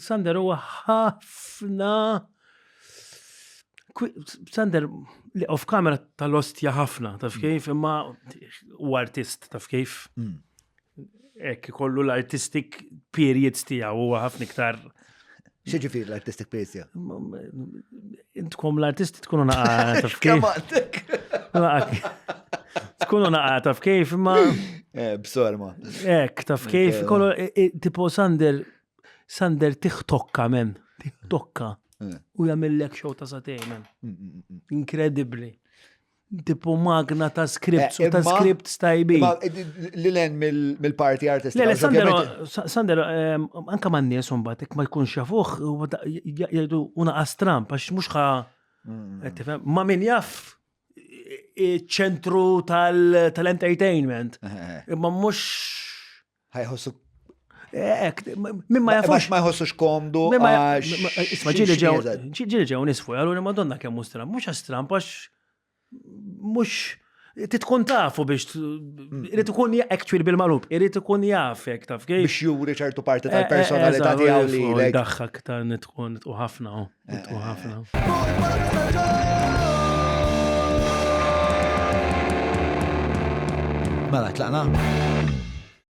Sander huwa ħafna Sander li off kamera tal-ostja ħafna, taf kif, imma u artist, taf kif. Ekk kollu l-artistic periods tiegħu huwa ħafna iktar. X'ġifieri l-artistic periods tiegħu? Intkom l-artisti tkunu naqgħa taf kif. Tkunu naqgħa taf kif, imma b'sorma. Ekk taf kif, kollu tipo Sander tiħtokka men, tiħtokka. U jagħmellek show ta' satej men. Incredibbli. Tipo magna ta' scripts u ta' scripts tajbin. Li len mill-party artist. Le, Sander, anka man nies mbagħad ma jkunx jafuh jgħidu una Trump għax mhux ma min jaf ċentru tal-entertainment. Imma mhux ħajħossu min ma jafux. Ma jħossux komdu. Isma' ġieli ġew nisfu, għallu Madonna kemm mhux Trump, mhux għax Trump għax mhux titkun tafu biex irid ikun actually bil-malub, irid ikun jafek taf kif. Biex juri ċertu parti tal-personalità tiegħu li daħħak ta' nitkun ħafna. Mela tlaqna.